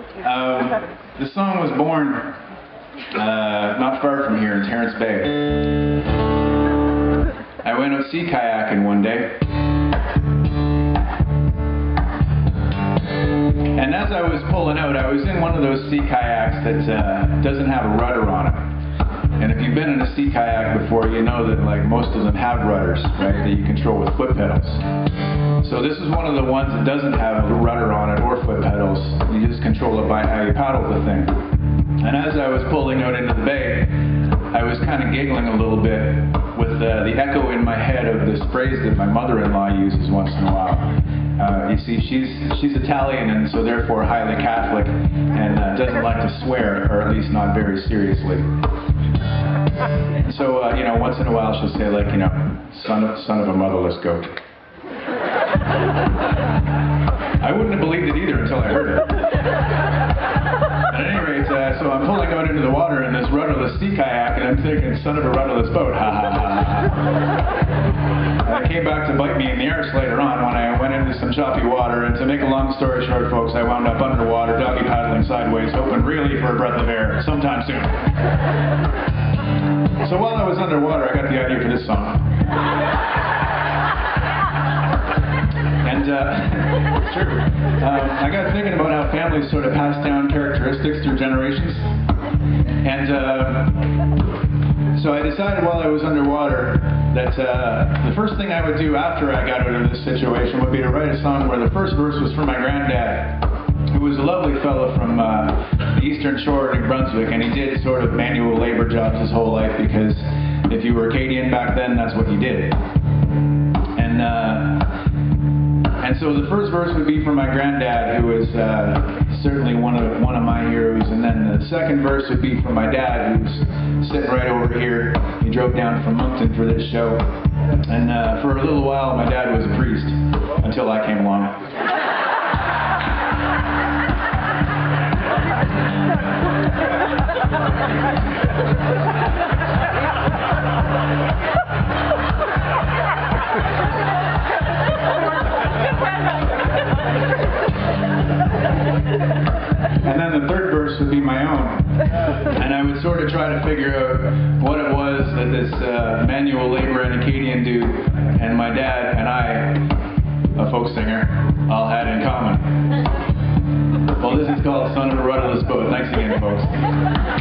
The song was born not far from here in Terrence Bay. I went out sea kayaking one day, and as I was pulling out, I was in one of those sea kayaks that doesn't have a rudder on it. And if you've been in a sea kayak before, you know that like most of them have rudders, right, that you control with foot pedals. So this is one of the ones that doesn't have a rudder on it or foot pedals. You just control it by how you paddle the thing. And as I was pulling out into the bay, I was kind of giggling a little bit with the echo in my head of this phrase that my mother-in-law uses once in a while. You see, she's Italian and so therefore highly Catholic and doesn't like to swear, or at least not very seriously. So, you know, once in a while she'll say, like, you know, son of a motherless goat. I wouldn't have believed it either until I heard it. At any rate, so I'm pulling out into the water in this rudderless sea kayak, and I'm thinking, son of a rudderless boat, ha ha ha ha. And it came back to bite me in the arse later on when I went into some choppy water, and to make a long story short, folks, I wound up underwater, doggy paddling sideways, hoping really for a breath of air sometime soon. So while I was underwater, I got the idea for this song. And it's true. I got thinking about how families sort of pass down characteristics through generations. And so I decided while I was underwater that the first thing I would do after I got out of this situation would be to write a song where the first verse was for my granddad, who was a lovely fellow from the Eastern Shore in New Brunswick, and he did sort of manual labor jobs his whole life because if you were Acadian back then, that's what you did. And so the first verse would be for my granddad, who is certainly one of my heroes, and then the second verse would be for my dad, who's sitting right over here. He drove down from Moncton for this show, and for a little while my dad was a priest until I came along. And then the third verse would be my own. And I would sort of try to figure out what it was that this manual labor and Acadian dude and my dad and I, a folk singer, all had in common. Well, this is called Son of a Rudderless Boat. Thanks again, folks.